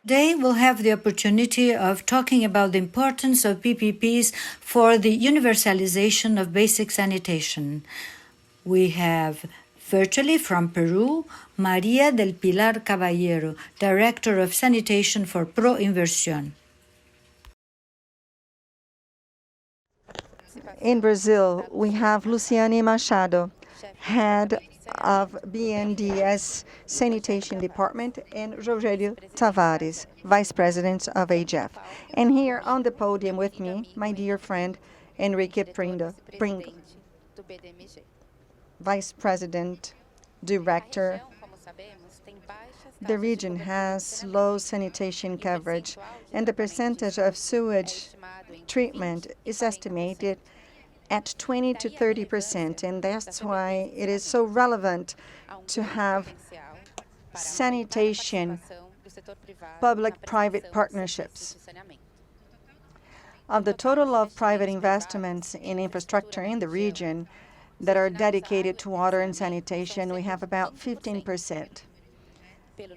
Today, we'll have the opportunity of talking about the importance of PPPs for the universalization of basic sanitation. We have virtually from Peru, María del Pilar Caballero, Director of Sanitation for ProInversión. In Brazil, we have Luciene Machado, head of BNDES Sanitation Department, and Rogério Tavares, Vice President of Aegea. And here on the podium with me, my dear friend Henrique Pinto, Vice President, Director. The region has low sanitation coverage, and the percentage of sewage treatment is estimated at 20 to 30%, and that's why it is so relevant to have sanitation public-private partnerships. Of the total of private investments in infrastructure in the region that are dedicated to water and sanitation, we have about 15%.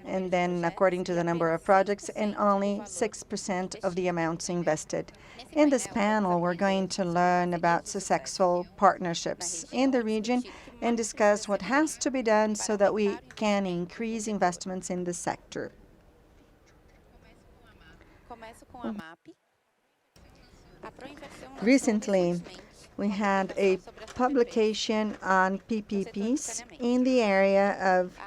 And then according to the number of projects, and only 6% of the amounts invested. In this panel, we're going to learn about successful partnerships in the region and discuss what has to be done so that we can increase investments in the sector. Recently, we had a publication on PPPs in the area of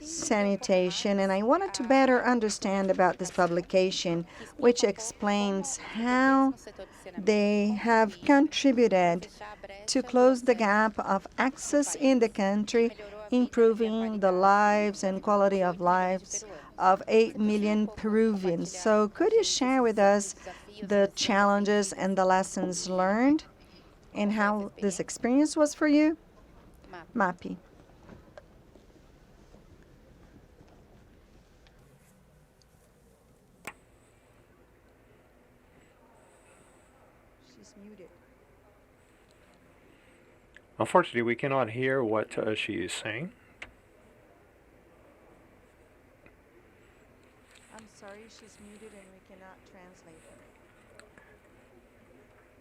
sanitation, and I wanted to better understand about this publication, which explains how they have contributed to close the gap of access in the country, improving the lives and quality of lives of 8 million Peruvians. So could you share with us the challenges and the lessons learned and how this experience was for you? Mapi. Unfortunately, we cannot hear what she is saying. I'm sorry, she's muted and we cannot translate her.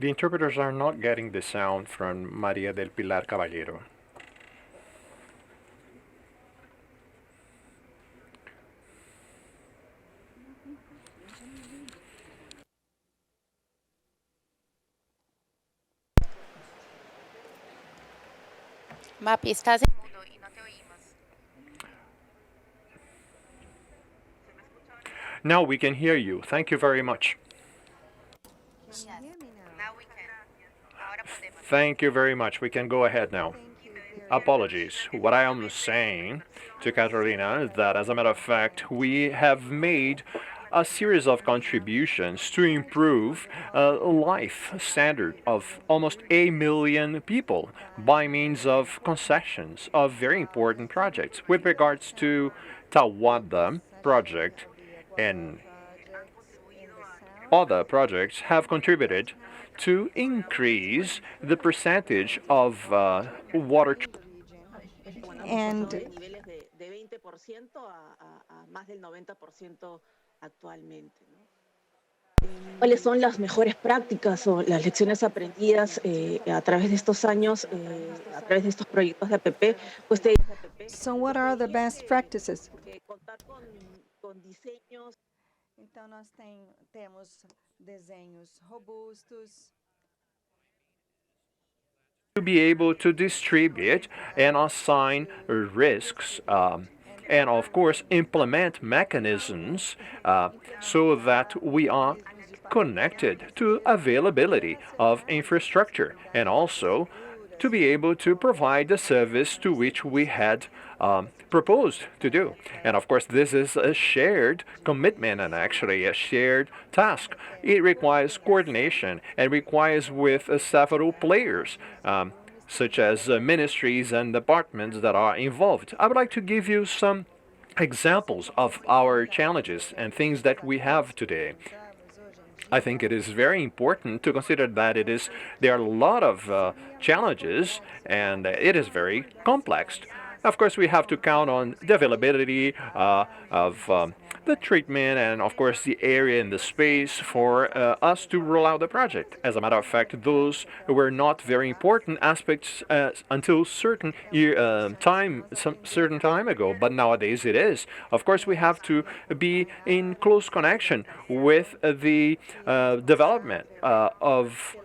The interpreters are not getting the sound from María del Pilar Caballero. Mapi, estás en mudo y no te oímos. Now we can hear you. Thank you very much. Now we can. Ahora podemos. Thank you very much. We can go ahead now. Apologies. What I am saying to Catalina is that, as a matter of fact, we have made a series of contributions to improve life standard of almost 8 million people by means of concessions of very important projects. With regards to Tawada project and other projects have contributed to increase the percentage of water. And ¿Cuáles son las mejores prácticas o las lecciones aprendidas a través de estos años, a través de estos proyectos de APP? so what are the best practices? Então, nós temos desenhos robustos. To be able to distribute and assign risks and of course implement mechanisms so that we are connected to availability of infrastructure and also to be able to provide the service to which we had proposed to do. And of course, this is a shared commitment and actually a shared task. It requires coordination and requires with several players, such as ministries and departments that are involved. I would like to give you some examples of our challenges and things that we have today. I think it is very important to consider that there are a lot of challenges and it is very complex. Of course, we have to count on the availability of the treatment and, of course, the area and the space for us to roll out the project. As a matter of fact, those were not very important aspects until certain certain time ago, but nowadays it is. Of course, we have to be in close connection with the development of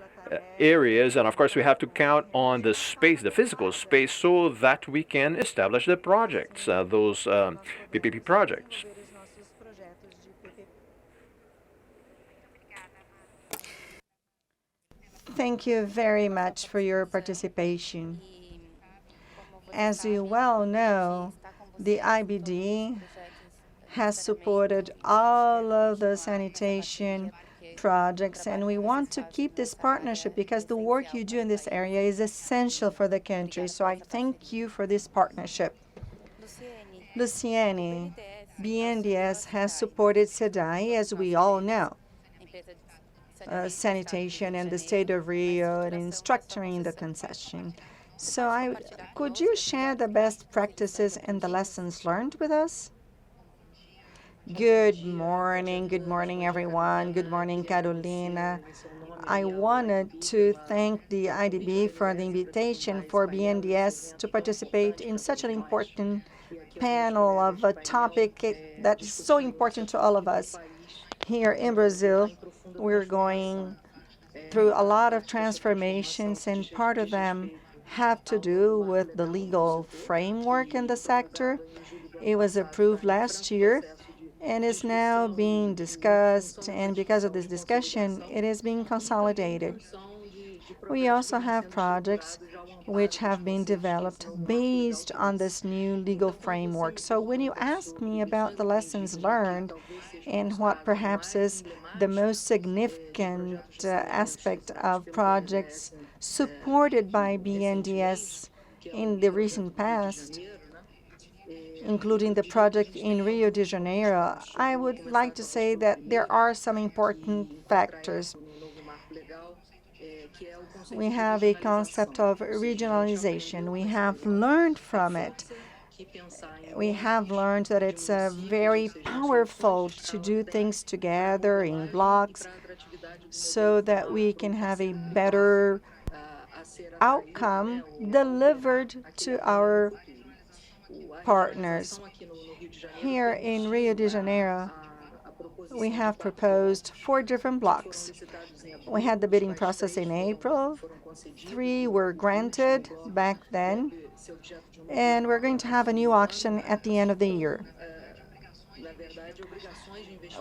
areas, and of course we have to count on the space, the physical space, so that we can establish the projects, those PPP projects. Thank you very much for your participation. As you well know, the IBD has supported all of the sanitation projects, and we want to keep this partnership because the work you do in this area is essential for the country. So I thank you for this partnership. Luciene, BNDES has supported SEDAI, as we all know, sanitation in the state of Rio and in structuring the concession. So could you share the best practices and the lessons learned with us? Good morning, everyone. Good morning, Carolina. I wanted to thank the IDB for the invitation for BNDES to participate in such an important panel of a topic that is so important to all of us. Here in Brazil, we're going through a lot of transformations, and part of them have to do with the legal framework in the sector. It was approved last year and is now being discussed, and because of this discussion, it is being consolidated. We also have projects which have been developed based on this new legal framework. So when you ask me about the lessons learned and what perhaps is the most significant aspect of projects supported by BNDES in the recent past, including the project in Rio de Janeiro, I would like to say that there are some important factors. We have a concept of regionalization. We have learned from it. We have learned that it's very powerful to do things together in blocks so that we can have a better outcome delivered to our partners. Here in Rio de Janeiro, we have proposed 4 different blocks. We had the bidding process in April. 3 were granted back then, and we're going to have a new auction at the end of the year.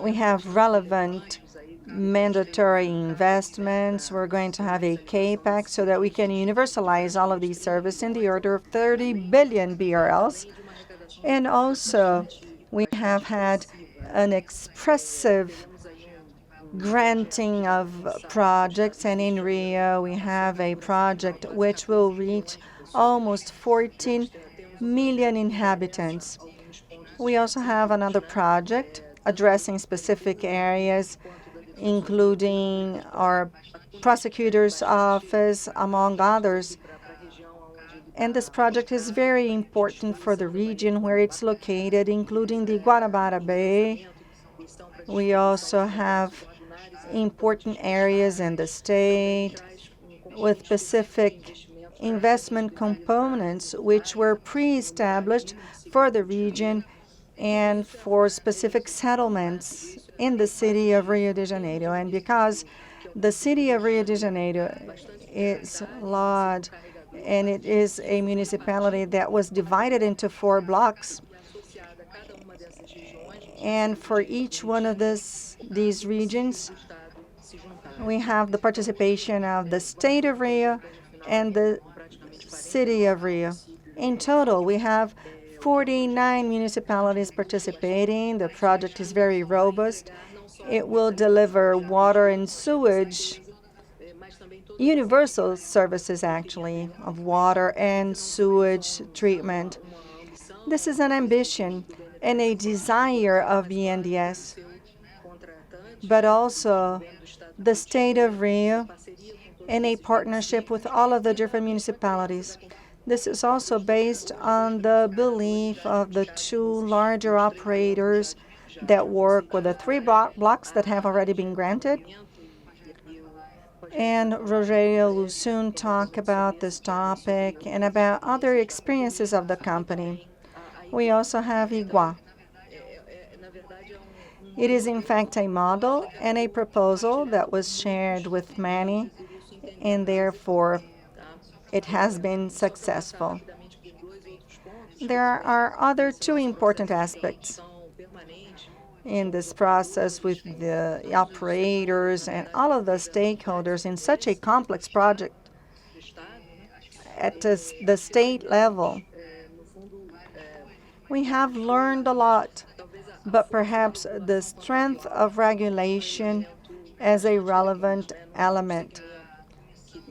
We have relevant mandatory investments. We're going to have a CAPEX so that we can universalize all of these services in the order of 30 billion BRL. And also, we have had an expressive granting of projects, and in Rio we have a project which will reach almost 14 million inhabitants. We also have another project addressing specific areas, including our prosecutor's office, among others. And this project is very important for the region where it's located, including the Guanabara Bay. We also have important areas in the state with specific investment components which were pre-established for the region and for specific settlements in the city of Rio de Janeiro. And because the city of Rio de Janeiro is large and it is a municipality that was divided into 4 blocks, and for each one of these regions, we have the participation of the state of Rio and the city of Rio. In total, we have 49 municipalities participating. The project is very robust. It will deliver water and sewage, universal services actually, of water and sewage treatment. This is an ambition and a desire of BNDES, but also the state of Rio in a partnership with all of the different municipalities. This is also based on the belief of the two larger operators that work with the three blocks that have already been granted. And Rogério will soon talk about this topic and about other experiences of the company. We also have Iguá. It is in fact a model and a proposal that was shared with many, and therefore it has been successful. There are other two important aspects in this process with the operators and all of the stakeholders in such a complex project at the state level. We have learned a lot, but perhaps the strength of regulation as a relevant element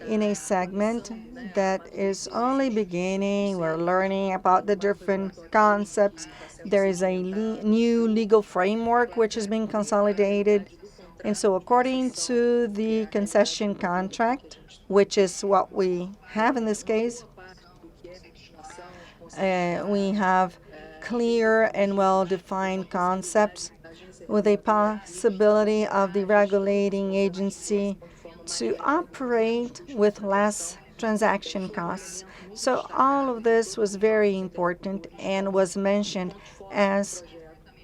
in a segment that is only beginning. We're learning about the different concepts. There is a new legal framework which is being consolidated. And so according to the concession contract, which is what we have in this case, we have clear and well-defined concepts with a possibility of the regulating agency to operate with less transaction costs. So all of this was very important and was mentioned as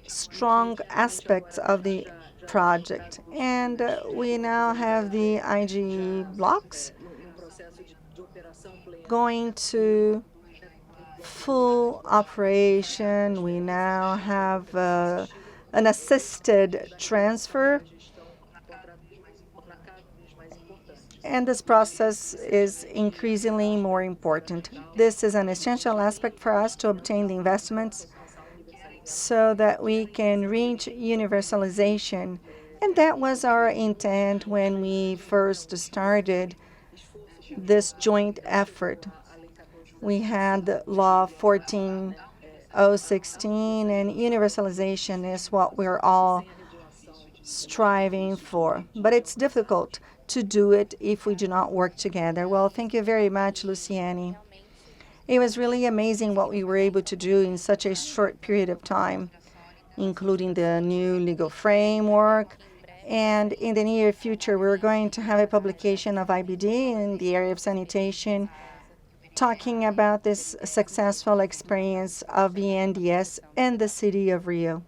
strong aspects of the project. And we now have the Aegea blocks going to full operation. We now have an assisted transfer. And this process is increasingly more important. This is an essential aspect for us to obtain the investments so that we can reach universalization. And that was our intent when we first started this joint effort. We had Law 14016, and universalization is what we're all striving for. But it's difficult to do it if we do not work together. Well, thank you very much, Luciene. It was really amazing what we were able to do in such a short period of time, including the new legal framework. And in the near future, we're going to have a publication of IBD in the area of sanitation, talking about this successful experience of BNDES in the city of Rio.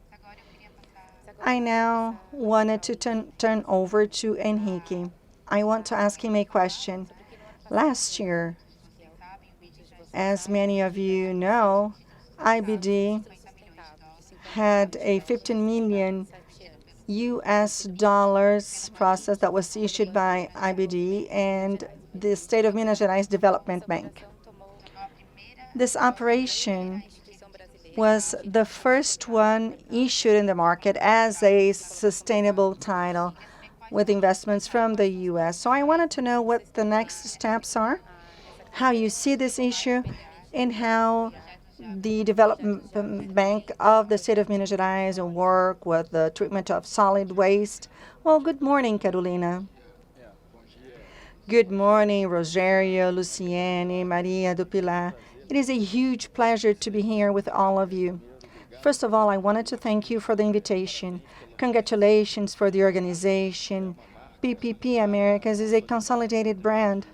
I now wanted to turn over to Henrique. I want to ask him a question. Last year, as many of you know, IBD had a $15 million process that was issued by IBD and the State of Minas Gerais Development Bank. This operation was the first one issued in the market as a sustainable title with investments from the U.S. So I wanted to know what the next steps are, how you see this issue, and how the Development Bank of the State of Minas Gerais will work with the treatment of solid waste. Well, good morning, Carolina. Good morning, Rogério, Luciene, Maria do Pilar. It is a huge pleasure to be here with all of you. First of all, I wanted to thank you for the invitation. Congratulations for the organization. PPP Americas is a consolidated brand.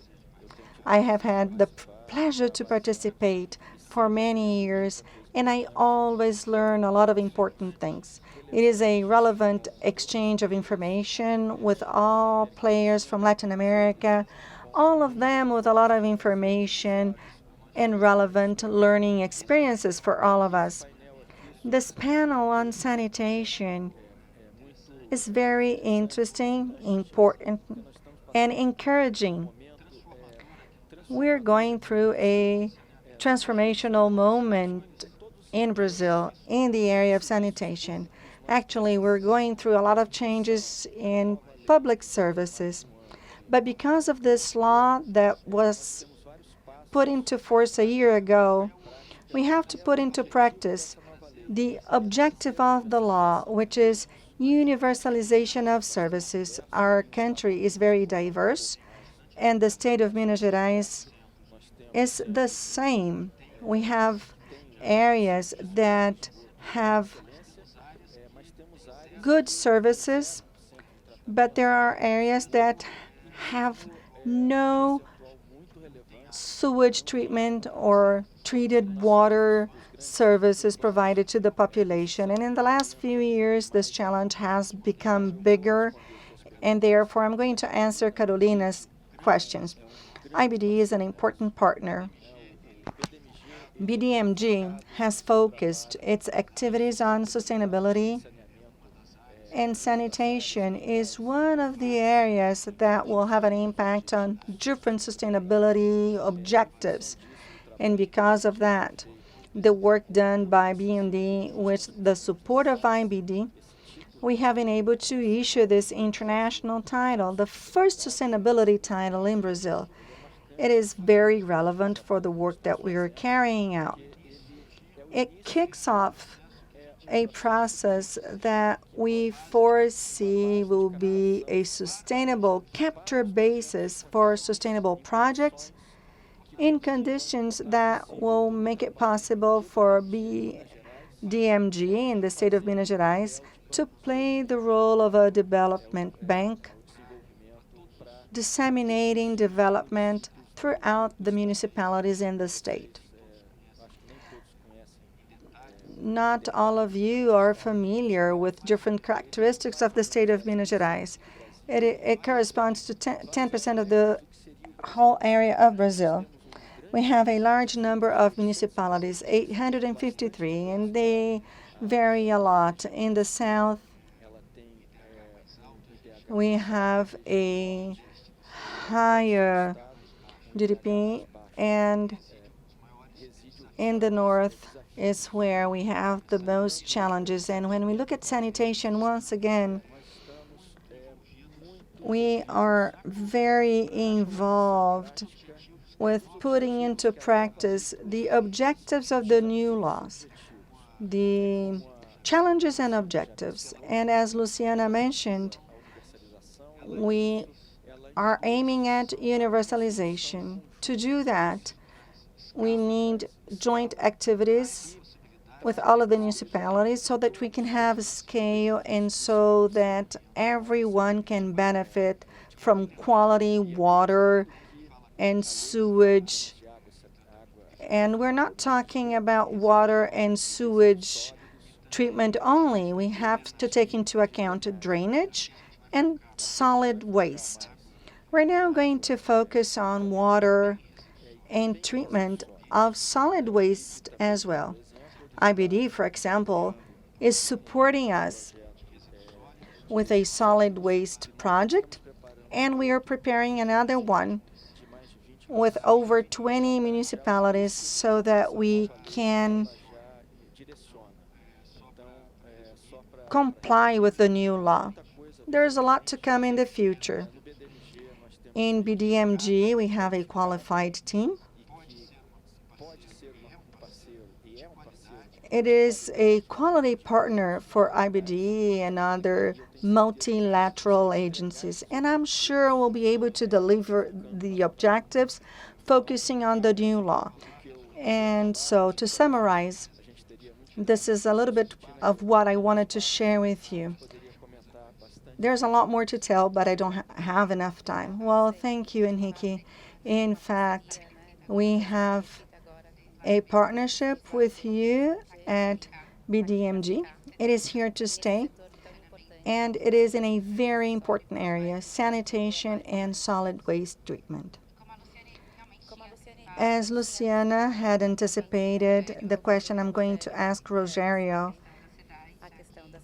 I have had the pleasure to participate for many years, and I always learn a lot of important things. It is a relevant exchange of information with all players from Latin America, all of them with a lot of information and relevant learning experiences for all of us. This panel on sanitation is very interesting, important, and encouraging. We're going through a transformational moment in Brazil in the area of sanitation. Actually, we're going through a lot of changes in public services. But because of this law that was put into force a year ago, we have to put into practice the objective of the law, which is universalization of services. Our country is very diverse, and the state of Minas Gerais is the same. We have areas that have good services, but there are areas that have no sewage treatment or treated water services provided to the population. And in the last few years, this challenge has become bigger, and therefore I'm going to answer Carolina's questions. IBD is an important partner. BDMG has focused its activities on sustainability, and sanitation is one of the areas that will have an impact on different sustainability objectives. And because of that, the work done by BND with the support of IBD, we have been able to issue this international title, the first sustainability title in Brazil. It is very relevant for the work that we are carrying out. It kicks off a process that we foresee will be a sustainable capture basis for sustainable projects in conditions that will make it possible for BDMG in the state of Minas Gerais to play the role of a development bank, disseminating development throughout the municipalities in the state. Not all of you are familiar with different characteristics of the state of Minas Gerais. It corresponds to 10% of the whole area of Brazil. We have a large number of municipalities, 853, and they vary a lot. In the south, we have a higher GDP, and in the north is where we have the most challenges. And when we look at sanitation, once again, we are very involved with putting into practice the objectives of the new laws, the challenges and objectives. And as Luciene mentioned, we are aiming at universalization. To do that, we need joint activities with all of the municipalities so that we can have scale and so that everyone can benefit from quality water and sewage. And we're not talking about water and sewage treatment only. We have to take into account drainage and solid waste. We're now going to focus on water and treatment of solid waste as well. IBD, for example, is supporting us with a solid waste project, and we are preparing another one with over 20 municipalities so that we can comply with the new law. There's a lot to come in the future. In BDMG, we have a qualified team. It is a quality partner for IBD and other multilateral agencies, and I'm sure we'll be able to deliver the objectives focusing on the new law. And so to summarize, this is a little bit of what I wanted to share with you. There's a lot more to tell, but I don't have enough time. Well, thank you, Henrique. In fact, we have a partnership with you at BDMG. It is here to stay, and it is in a very important area, sanitation and solid waste treatment. As Luciene had anticipated, the question I'm going to ask Rogério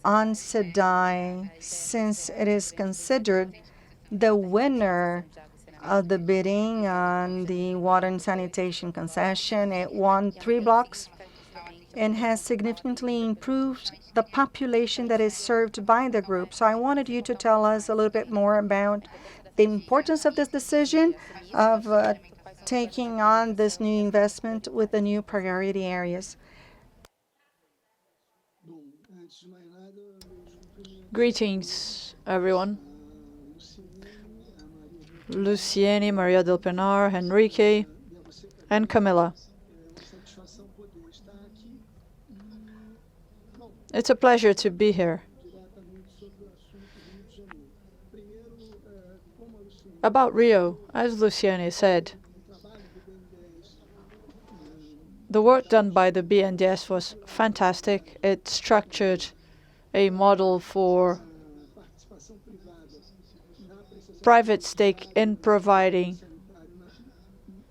on SEDAI, since it is considered the winner of the bidding on the water and sanitation concession. It won 3 blocks and has significantly improved the population that is served by the group. So I wanted you to tell us a little bit more about the importance of this decision of taking on this new investment with the new priority areas. Greetings, everyone. Luciene, Maria del Pinar, Henrique. and Camilla. It's a pleasure to be here. About Rio, as Luciene said, the work done by the BNDES was fantastic. It structured a model for private stake in providing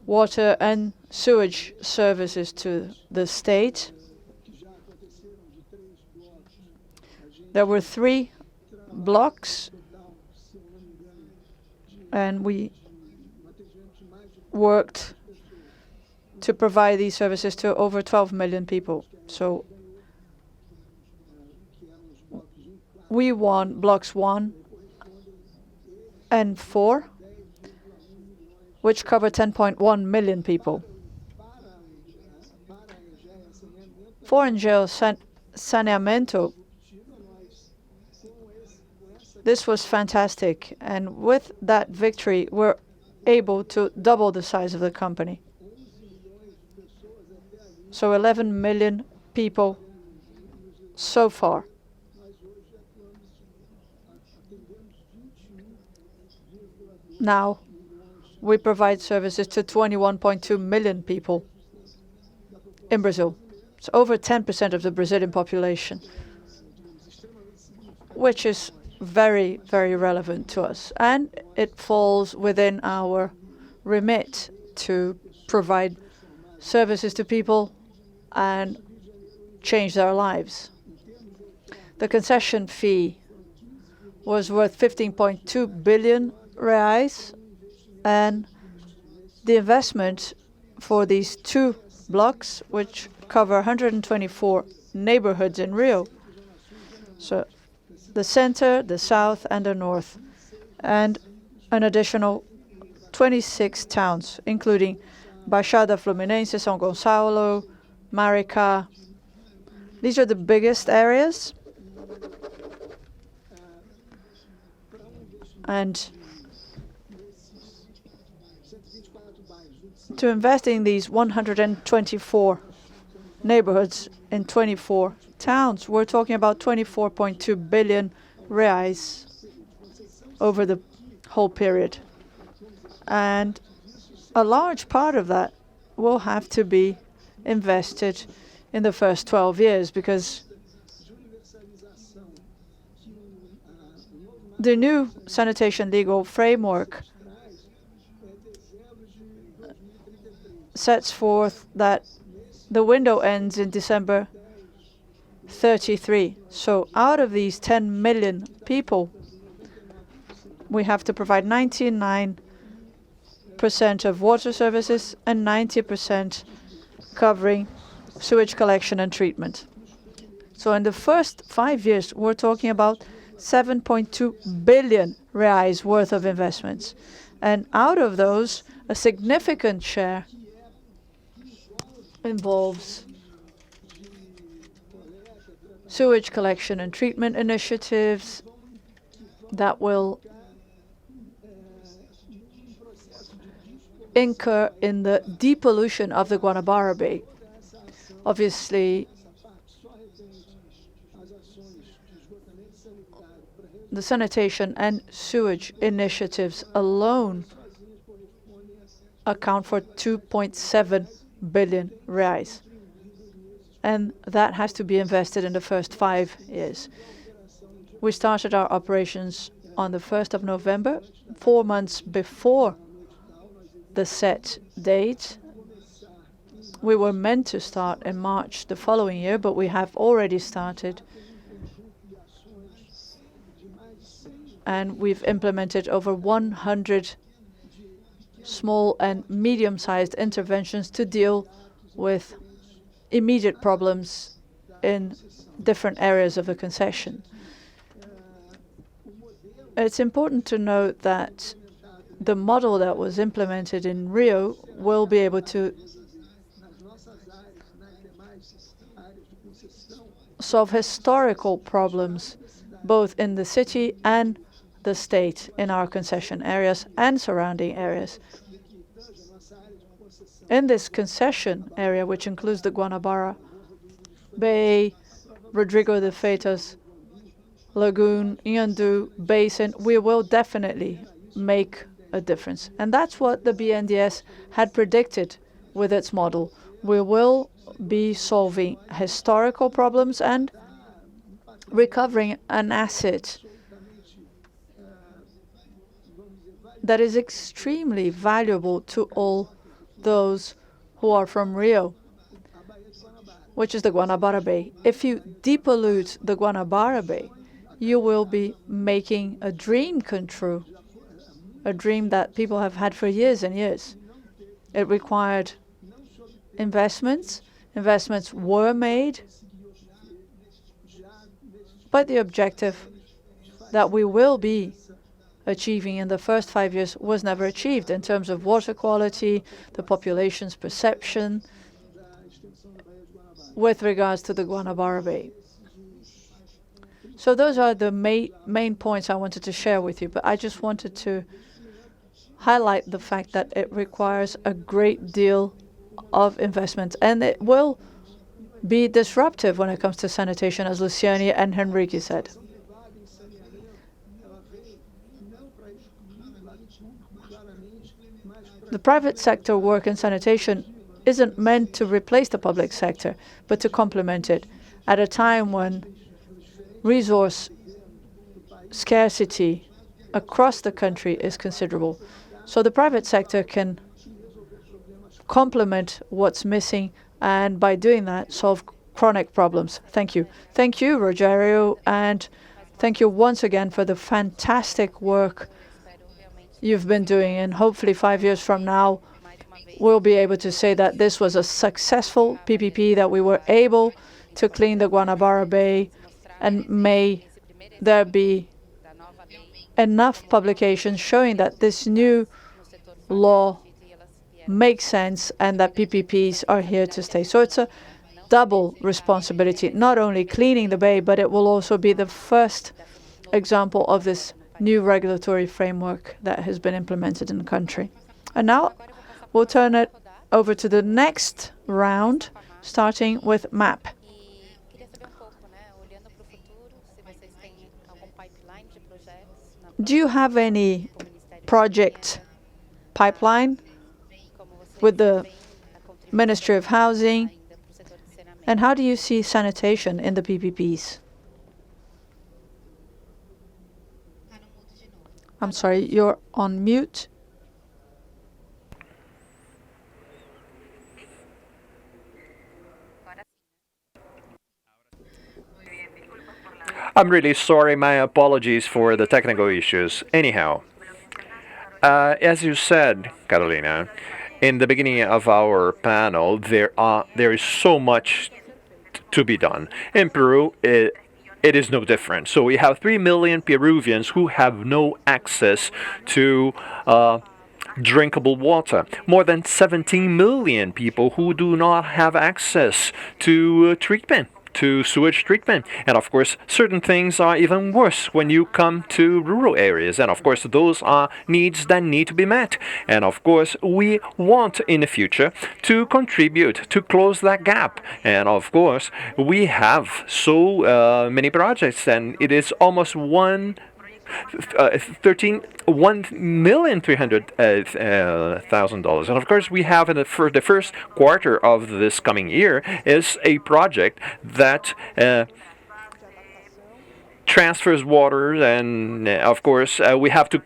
water and sewage services to the state. There were 3 blocks, and we worked to provide these services to over 12 million people. So we won blocks 1 and 4, which cover 10.1 million people. For Aegea Saneamento, this was fantastic, and with that victory, we're able to double the size of the company. So 11 million people so far. Now, we provide services to 21.2 million people in Brazil. It's over 10% of the Brazilian population, which is very, very relevant to us. And it falls within our remit to provide services to people and change their lives. The concession fee was worth 15.2 billion reais, and the investment for these 2 blocks, which cover 124 neighborhoods in Rio, so the center, the south, and the north, and an additional 26 towns, including Baixada Fluminense, São Gonçalo, Maricá. These are the biggest areas. And to invest in these 124 neighborhoods in 24 towns, we're talking about 24.2 billion reais over the whole period. And a large part of that will have to be invested in the first 12 years, because the new sanitation legal framework sets forth that the window ends in December 33. So out of these 10 million people, we have to provide 99% of water services and 90% covering sewage collection and treatment. So in the first 5 years, we're talking about 7.2 billion reais worth of investments. And out of those, a significant share involves sewage collection and treatment initiatives that will incur in the depollution of the Guanabara Bay. Obviously, the sanitation and sewage initiatives alone account for 2.7 billion reais. And that has to be invested in the first 5 years. We started our operations on the 1st of November, 4 months before the set date. We were meant to start in March the following year, but we have already started. And we've implemented over 100 small and medium-sized interventions to deal with immediate problems in different areas of the concession. It's important to note that the model that was implemented in Rio will be able to solve historical problems both in the city and the state in our concession areas and surrounding areas. in this concession area, which includes the Guanabara Bay, Rodrigo de Freitas Lagoon, Inhandu Basin, we will definitely make a difference. And that's what the BNDES had predicted with its model. We will be solving historical problems and recovering an asset that is extremely valuable to all those who are from Rio, which is the Guanabara Bay. If you depollute the Guanabara Bay, you will be making a dream come true, a dream that people have had for years and years. It required investments. Investments were made, but the objective that we will be achieving in the first 5 years was never achieved in terms of water quality, the population's perception with regards to the Guanabara Bay. So those are the main points I wanted to share with you, but I just wanted to highlight the fact that it requires a great deal of investment, and it will be disruptive when it comes to sanitation, as Luciene and Henrique said. The private sector work in sanitation isn't meant to replace the public sector, but to complement it at a time when resource scarcity across the country is considerable. So the private sector can complement what's missing, and by doing that, solve chronic problems. Thank you. Thank you, Rogério, and thank you once again for the fantastic work you've been doing. And hopefully 5 years from now, we'll be able to say that this was a successful PPP, that we were able to clean the Guanabara Bay, and may there be enough publications showing that this new law makes sense and that PPPs are here to stay. So it's a double responsibility, not only cleaning the bay, but it will also be the first example of this new regulatory framework that has been implemented in the country. And now we'll turn it over to the next round, starting with MAP. Do you have any project pipeline with the Ministry of Housing? And how do you see sanitation in the PPPs? I'm sorry, you're on mute. I'm really sorry. My apologies for the technical issues. Anyhow, as you said, Carolina, in the beginning of our panel, there is so much to be done. In Peru, it is no different. So we have 3 million Peruvians who have no access to drinkable water. More than 17 million people who do not have access to treatment, to sewage treatment. And of course, certain things are even worse when you come to rural areas. And of course, those are needs that need to be met. And of course, we want in the future to contribute to close that gap. And of course, we have so many projects, and it is almost 1,300,000 dollars. And of course, we have for the first quarter of this coming year is a project that transfers water, and of course we have to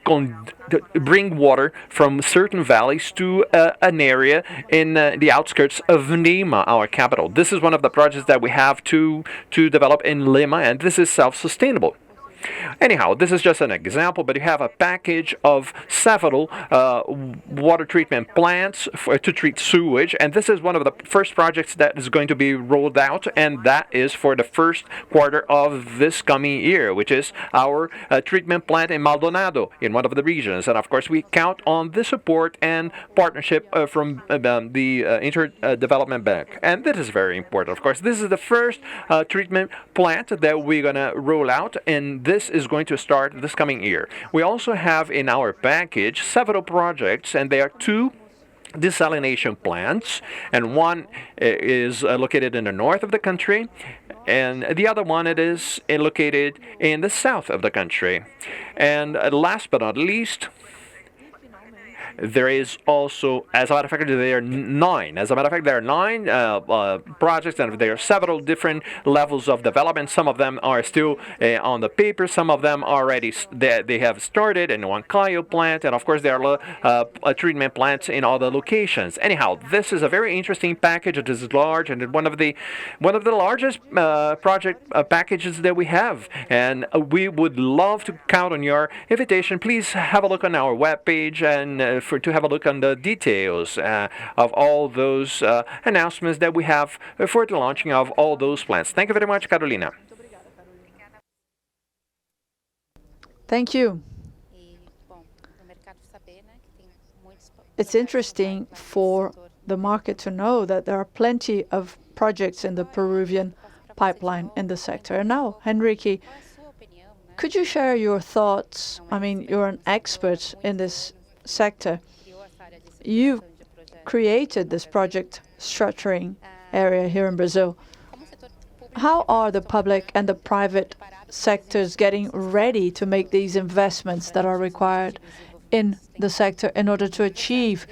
bring water from certain valleys to an area in the outskirts of Lima, our capital. This is one of the projects that we have to develop in Lima, and this is self-sustainable. Anyhow, this is just an example, but you have a package of several water treatment plants to treat sewage, and this is one of the first projects that is going to be rolled out, and that is for the first quarter of this coming year, which is our treatment plant in Maldonado, in one of the regions. And of course, we count on the support and partnership from the Interdevelopment Bank, and this is very important. Of course, this is the first treatment plant that we're going to roll out, and this is going to start this coming year. We also have in our package several projects, and there are two desalination plants, and one is located in the north of the country, and the other one it is located in the south of the country. And last but not least, there is also, as a matter of fact, there are nine. As a matter of fact, there are nine projects, and there are several different levels of development. Some of them are still on the paper. Some of them already they have started in one Huancayo plant, and of course there are treatment plants in other locations. Anyhow, this is a very interesting package. It is large, and one of the largest project packages that we have. And we would love to count on your invitation. Please have a look on our webpage and to have a look on the details of all those announcements that we have for the launching of all those plans. Thank you very much, Carolina. Thank you. It's interesting for the market to know that there are plenty of projects in the Peruvian pipeline in the sector. And now, Henrique, could you share your thoughts? I mean, you're an expert in this sector. You created this project structuring area here in Brazil. How are the public and the private sectors getting ready to make these investments that are required in the sector in order to achieve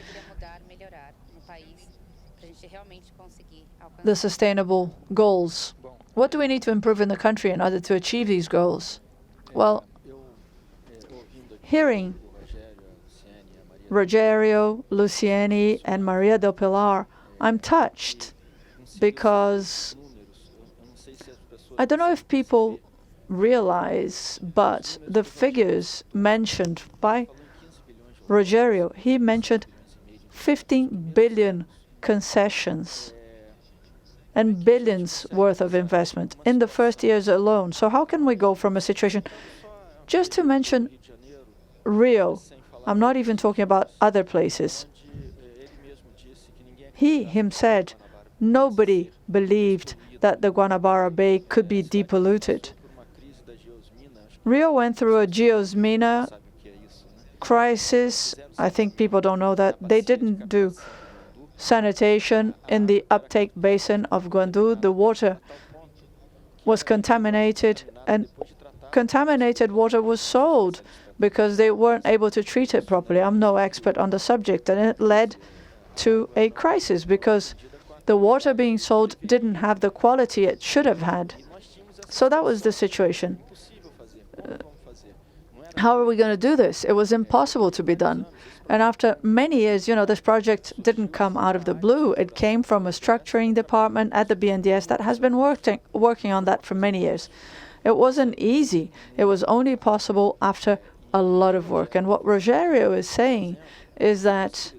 the sustainable goals? What do we need to improve in the country in order to achieve these goals? Well, hearing Rogério, Luciene, and Maria del Pilar, I'm touched because I don't know if people realize, but the figures mentioned by Rogério, he mentioned 15 billion concessions and billions worth of investment in the first years alone. So how can we go from a situation, just to mention Rio, I'm not even talking about other places. He himself, nobody believed that the Guanabara Bay could be depolluted. Rio went through a geosmina crisis. I think people don't know that. They didn't do sanitation in the uptake basin of Guandu. The water was contaminated, and contaminated water was sold because they weren't able to treat it properly. I'm no expert on the subject, and it led to a crisis because the water being sold didn't have the quality it should have had. So that was the situation. How are we going to do this? It was impossible to be done. And after many years, this project didn't come out of the blue. It came from a structuring department at the BNDES that has been working on that for many years. It wasn't easy. It was only possible after a lot of work. And what Rogério is saying is that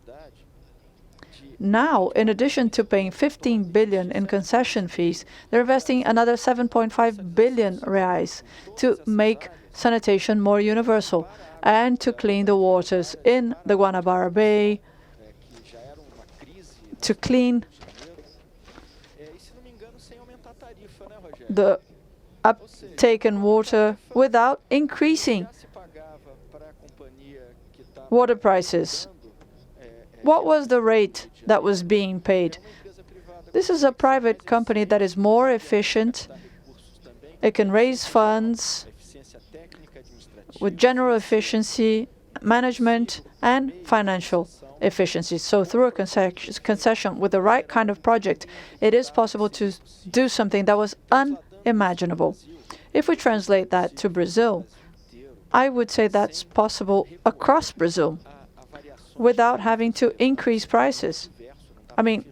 now, in addition to paying 15 billion in concession fees, they're investing another 7.5 billion reais to make sanitation more universal and to clean the waters in the Guanabara Bay, to clean the uptaken water without increasing water prices. What was the rate that was being paid? This is a private company that is more efficient. It can raise funds with general efficiency, management, and financial efficiency. So through a concession with the right kind of project, it is possible to do something that was unimaginable. If we translate that to Brazil, I would say that's possible across Brazil without having to increase prices. I mean,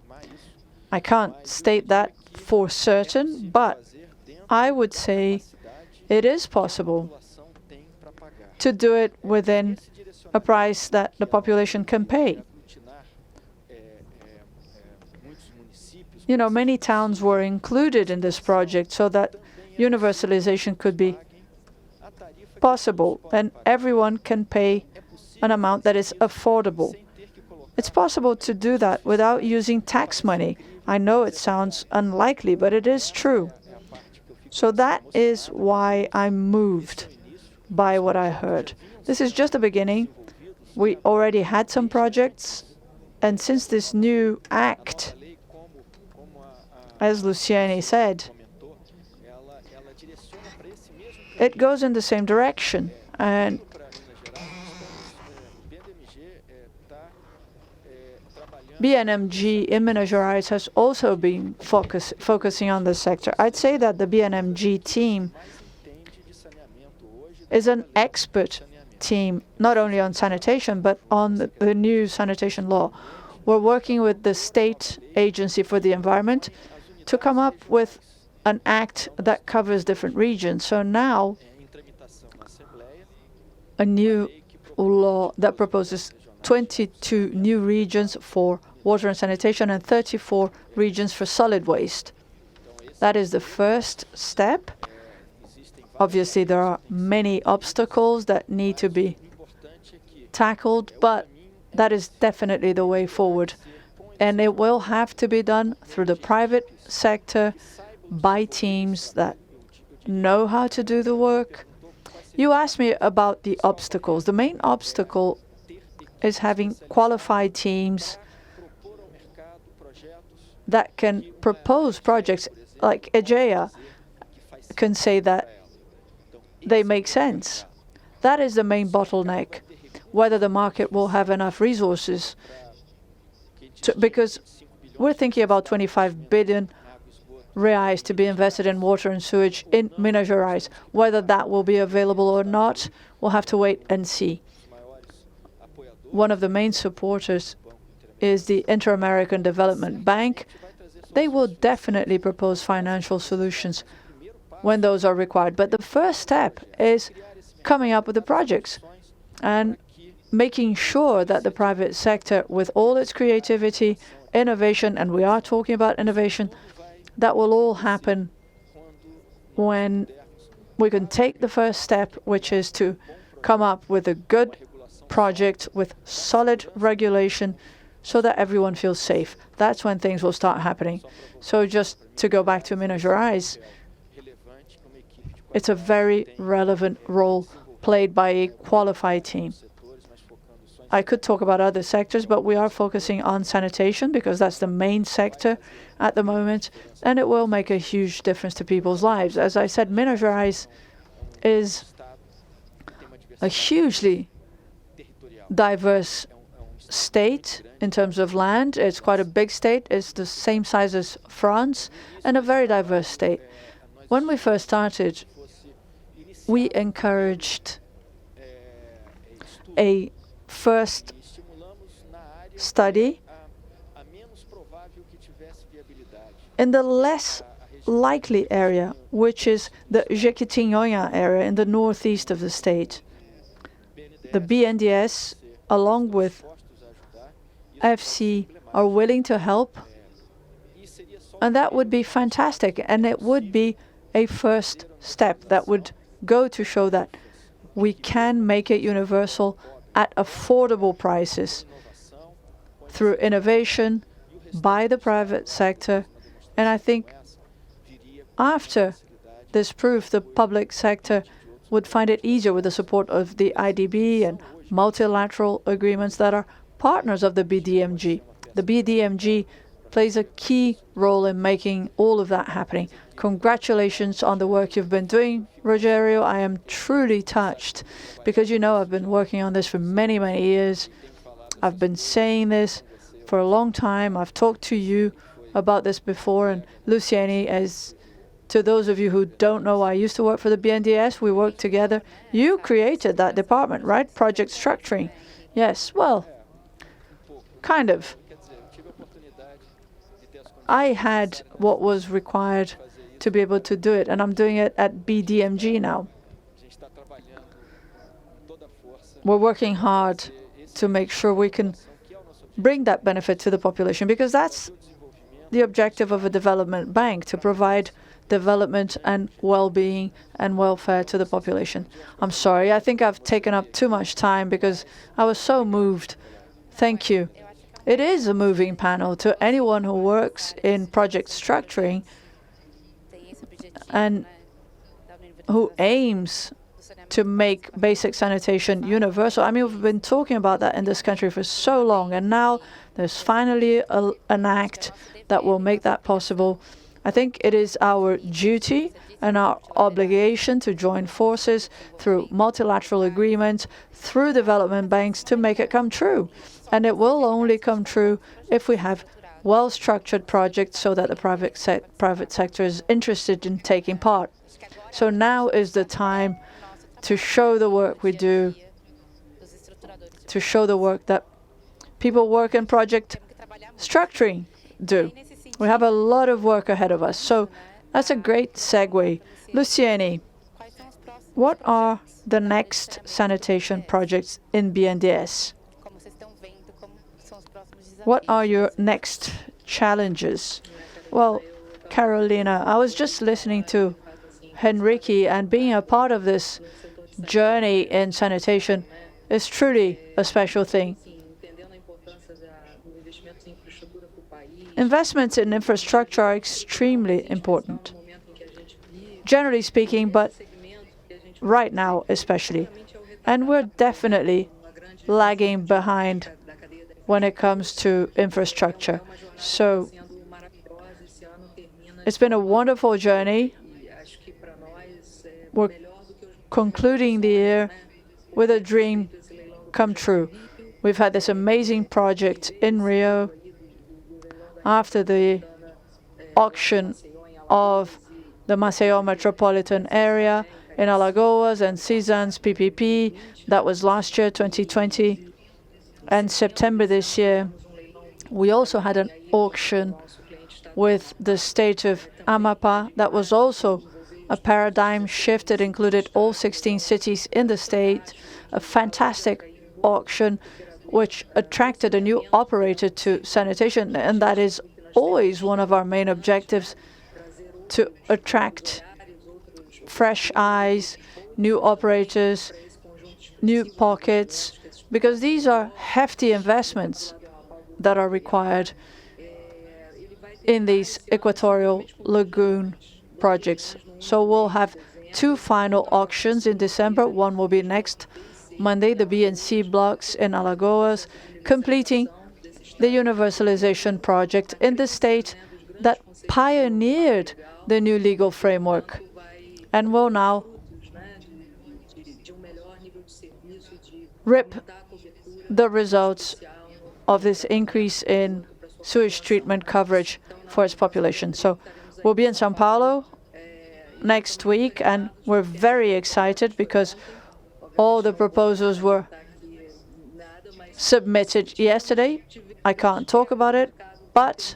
I can't state that for certain, but I would say it is possible to do it within a price that the population can pay. Many towns were included in this project so that universalization could be possible and everyone can pay an amount that is affordable. It's possible to do that without using tax money. I know it sounds unlikely, but it is true. So that is why I'm moved by what I heard. This is just the beginning. We already had some projects And since this new act, as Luciene said, it goes in the same direction. And BNMG in Minas Gerais has also been focusing on this sector. I'd say that the BNMG team is an expert team, not only on sanitation, but on the new sanitation law. We're working with the State Agency for the Environment to come up with an act that covers different regions. So now, a new law that proposes 22 new regions for water and sanitation and 34 regions for solid waste. That is the first step. Obviously, there are many obstacles that need to be tackled, but that is definitely the way forward. And it will have to be done through the private sector, by teams that know how to do the work. You asked me about the obstacles. The main obstacle is having qualified teams that can propose projects, like Aegea can say that they make sense. That is the main bottleneck, whether the market will have enough resources. Because we're thinking about 25 billion reais to be invested in water and sewage in Minas Gerais. Whether that will be available or not, we'll have to wait and see. One of the main supporters is the Inter-American Development Bank. They will definitely propose financial solutions when those are required. But the first step is coming up with the projects and making sure that the private sector, with all its creativity, innovation, and we are talking about innovation, that will all happen when we can take the first step, which is to come up with a good project with solid regulation so that everyone feels safe. That's when things will start happening. So just to go back to Minas Gerais, it's a very relevant role played by a qualified team. I could talk about other sectors, but we are focusing on sanitation because that's the main sector at the moment, and it will make a huge difference to people's lives. As I said, Minas Gerais is a hugely diverse state in terms of land. It's quite a big state. It's the same size as France, and a very diverse state. When we first started, we encouraged a first study in the less likely area, which is the Jequitinhonha area in the northeast of the state. The BNDES, along with FC, are willing to help, and that would be fantastic, and it would be a first step that would go to show that we can make it universal at affordable prices through innovation by the private sector. And I think after this proof, the public sector would find it easier with the support of the IDB and multilateral agreements that are partners of the BDMG. The BDMG plays a key role in making all of that happening. Congratulations on the work you've been doing, Rogério. I am truly touched because, you know, I've been working on this for many, many years. I've been saying this for a long time. I've talked to you about this before. And Luciene, as to those of you who don't know, I used to work for the BNDES. We worked together. You created that department, right? Project structuring. Yes, well, kind of. I had what was required to be able to do it, and I'm doing it at BDMG now. We're working hard to make sure we can bring that benefit to the population, because that's the objective of a development bank, to provide development and well-being and welfare to the population. I'm sorry, I think I've taken up too much time because I was so moved. Thank you. It is a moving panel. To anyone who works in project structuring and who aims to make basic sanitation universal. I mean, we've been talking about that in this country for so long, and now There's finally an act that will make that possible. I think it is our duty and our obligation to join forces through multilateral agreements, through development banks to make it come true. And it will only come true if we have well-structured projects so that the private sector is interested in taking part. So now is the time to show the work we do, to show the work that people work in project structuring do. We have a lot of work ahead of us. So that's a great segue. Luciene, what are the next sanitation projects in BNDES? What are your next challenges? Well, Carolina, I was just listening to Henrique, and being a part of this journey in sanitation is truly a special thing. Investments in infrastructure are extremely important, generally speaking, but right now especially. And we're definitely lagging behind when it comes to infrastructure. So it's been a wonderful journey. We're concluding the year with a dream come true. We've had this amazing project in Rio after the auction of the Maceió metropolitan area in Alagoas and Seasons PPP. That was last year, 2020. And September this year, we also had an auction with the state of Amapá. That was also a paradigm shift. It included all 16 cities in the state, a fantastic auction which attracted a new operator to sanitation, and that is always one of our main objectives, to attract fresh eyes, new operators, new pockets, because these are hefty investments that are required in these equatorial lagoon projects. So we'll have 2 final auctions in December. One will be next Monday, the B and C blocks in Alagoas, completing the universalization project in the state that pioneered the new legal framework and will now reap the results of this increase in sewage treatment coverage for its population. So we'll be in São Paulo next week, and we're very excited because all the proposals were submitted yesterday. I can't talk about it, but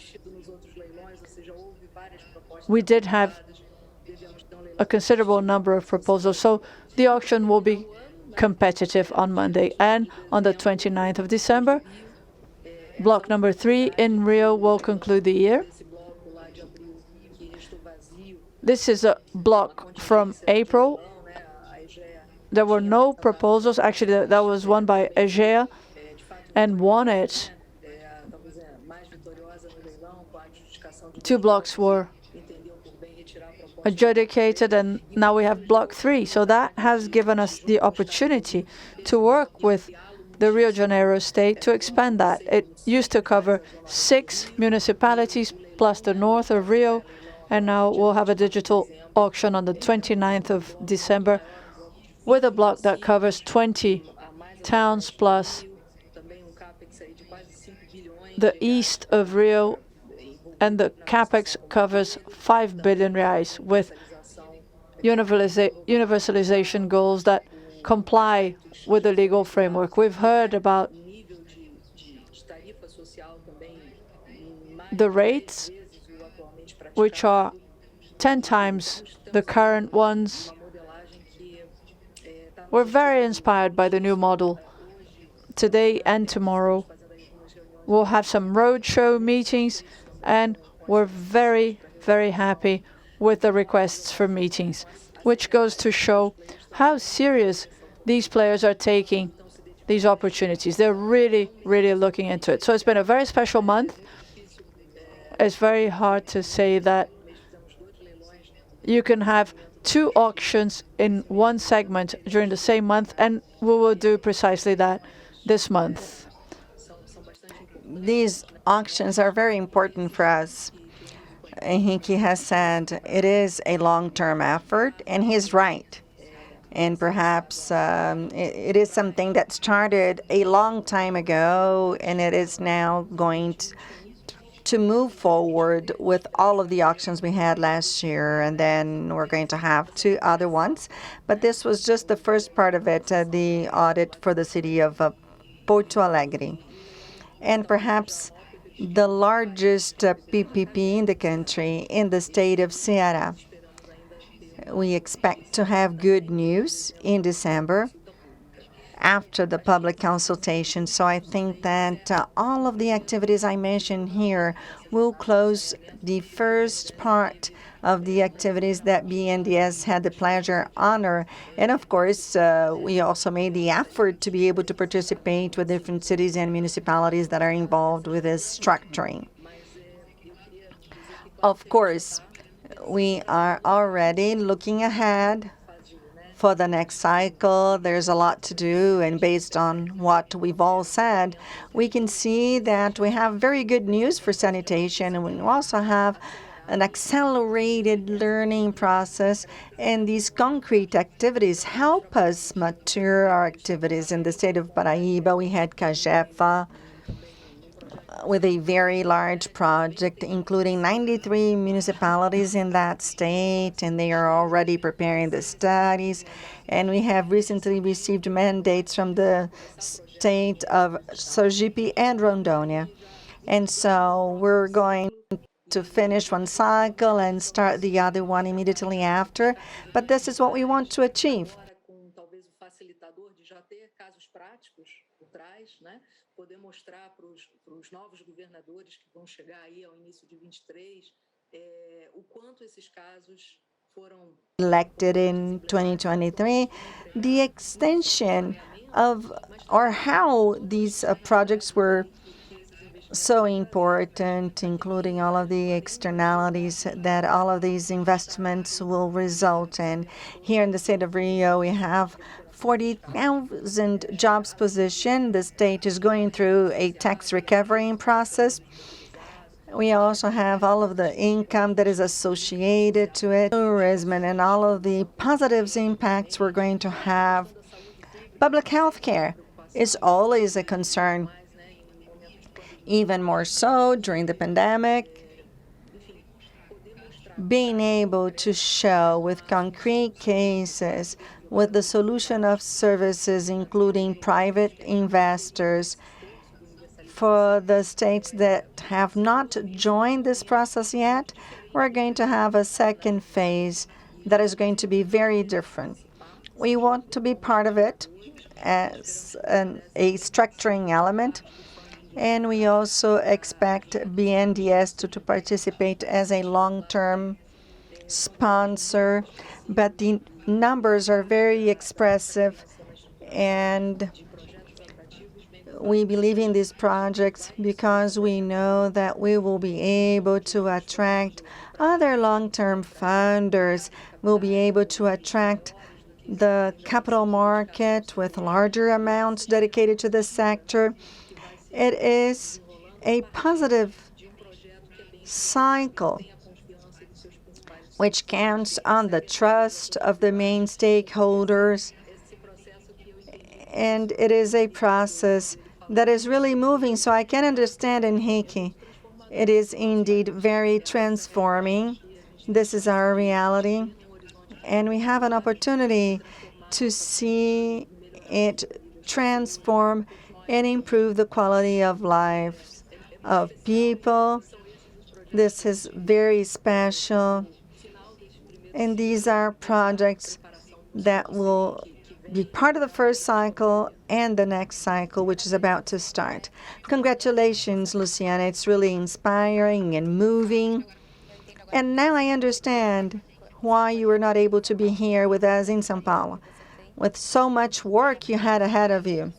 we did have a considerable number of proposals. So the auction will be competitive on Monday. And on the 29th of December, block number 3 in Rio will conclude the year. This is a block from April. There were no proposals. Actually, that was won by Aegea and won it. 2 blocks were adjudicated, and now we have block 3. So that has given us the opportunity to work with the Rio de Janeiro state to expand that. It used to cover 6 municipalities plus the north of Rio, and now we'll have a digital auction on the 29th of December with a block that covers 20 towns plus the east of Rio, and the capex covers 5 billion reais with universalization goals that comply with the legal framework. We've heard about the rates, which are 10 times the current ones. We're very inspired by the new model. Today and tomorrow, we'll have some roadshow meetings, and we're very, very happy with the requests for meetings, which goes to show how serious these players are taking these opportunities. They're really, really looking into it. So it's been a very special month. It's very hard to say that you can have 2 auctions in one segment during the same month, and we will do precisely that this month. these auctions are very important for us. Henrique has said it is a long-term effort, and he's right. And perhaps it is something that started a long time ago, and it is now going to move forward with all of the auctions we had last year, and then we're going to have 2 other ones. But this was just the first part of it, the audit for the city of Porto Alegre. And perhaps the largest PPP in the country, in the state of Ceará. We expect to have good news in December after the public consultation. So I think that all of the activities I mentioned here will close the first part of the activities that BNDES had the pleasure, honor. And of course, we also made the effort to be able to participate with different cities and municipalities that are involved with this structuring. Of course, we are already looking ahead for the next cycle. There's a lot to do, and based on what we've all said, we can see that we have very good news for sanitation, and we also have an accelerated learning process, and these concrete activities help us mature our activities. In the state of Paraíba, we had Cajefa with a very large project, including 93 municipalities in that state, and they are already preparing the studies. And we have recently received mandates from the state of Sergipe and Rondônia. And so we're going to finish one cycle and start the other one immediately after. But this is what we want to achieve. Poder mostrar para os novos governadores que vão chegar aí ao início de 23 o quanto esses casos foram elected in 2023, the extension of or how these projects were so important, including all of the externalities that all of these investments will result in. Here in the state of Rio, we have 40,000 jobs position. The state is going through a tax recovery process. We also have all of the income that is associated to it, tourism, and all of the positive impacts we're going to have. Public health care is always a concern, even more so during the pandemic. Being able to show with concrete cases, with the solution of services, including private investors, for the states that have not joined this process yet, we're going to have a second phase that is going to be very different. We want to be part of it as a structuring element, and we also expect BNDES to participate as a long-term sponsor, but the numbers are very expressive, and we believe in these projects because we know that we will be able to attract other long-term funders, we'll be able to attract the capital market with larger amounts dedicated to this sector. It is a positive cycle which counts on the trust of the main stakeholders. And it is a process that is really moving. So I can understand, Henrique, it is indeed very transforming. This is our reality. And we have an opportunity to see it transform and improve the quality of life of people. This is very special. And these are projects that will be part of the first cycle and the next cycle, which is about to start. Congratulations, Luciene. It's really inspiring and moving. And now I understand why you were not able to be here with us in São Paulo, with so much work you had ahead of you.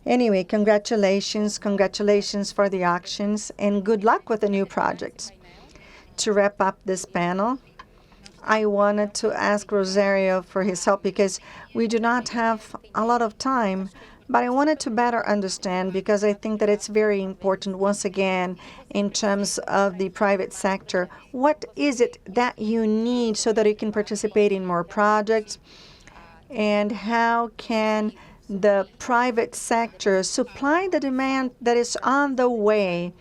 Anyway, congratulations for the auctions, and good luck with the new projects. To wrap up this panel, I wanted to ask Rogério for his help because we do not have a lot of time, But I wanted to better understand, because I think that it's very important, once again, in terms of the private sector, what is it that you need so that you can participate in more projects? And how can the private sector supply the demand that is on the way?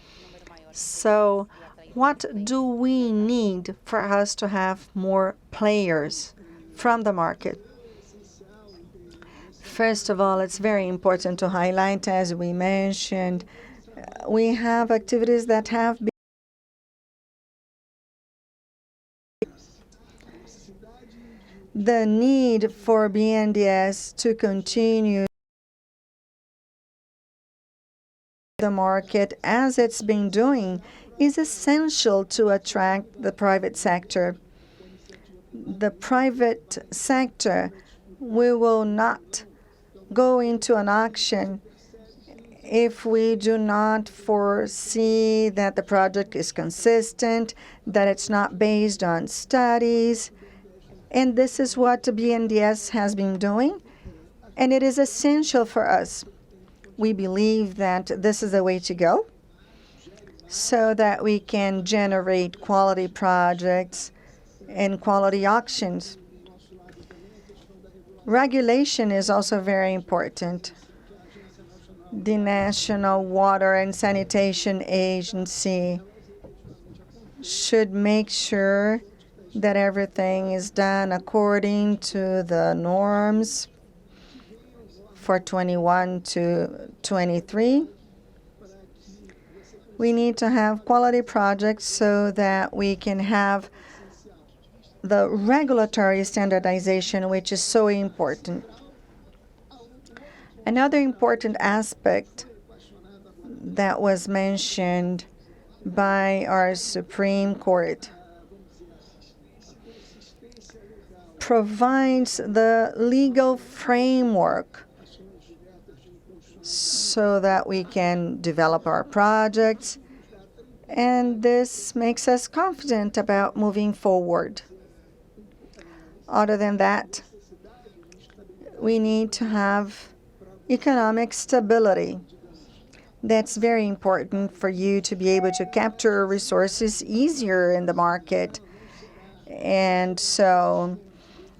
So what do we need for us to have more players from the market? First of all, it's very important to highlight, as we mentioned, we have activities that have been the need for BNDES to continue the market as it's been doing is essential to attract the private sector. The private sector, we will not go into an auction if we do not foresee that the project is consistent, that it's not based on studies. And this is what the BNDES has been doing, and it is essential for us. We believe that this is the way to go so that we can generate quality projects and quality auctions. Regulation is also very important. The National Water and Sanitation Agency should make sure that everything is done according to the norms for 21 to 23. We need to have quality projects so that we can have the regulatory standardization, which is so important. Another important aspect that was mentioned by our Supreme Court provides the legal framework so that we can develop our projects, and this makes us confident about moving forward. Other than that, we need to have economic stability. That's very important for you to be able to capture resources easier in the market. And so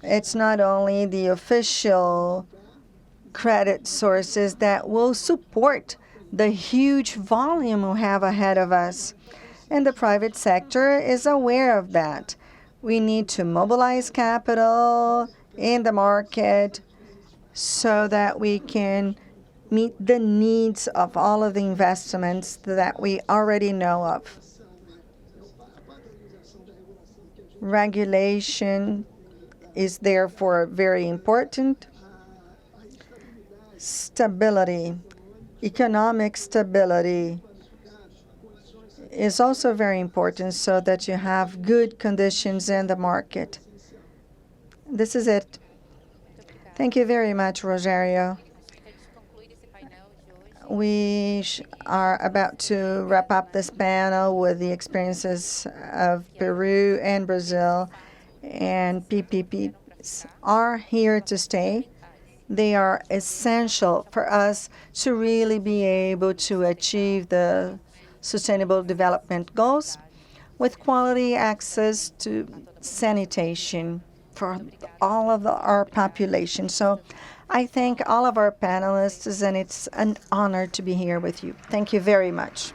it's not only the official credit sources that will support the huge volume we have ahead of us. And the private sector is aware of that. We need to mobilize capital in the market so that we can meet the needs of all of the investments that we already know of. Regulation is therefore very important. Stability, economic stability is also very important so that you have good conditions in the market. This is it. Thank you very much, Rogério. We are about to wrap up this panel with the experiences of Peru and Brazil, and PPPs are here to stay. They are essential for us to really be able to achieve the Sustainable Development Goals with quality access to sanitation for all of our population. So I thank all of our panelists, and it's an honor to be here with you. Thank you very much.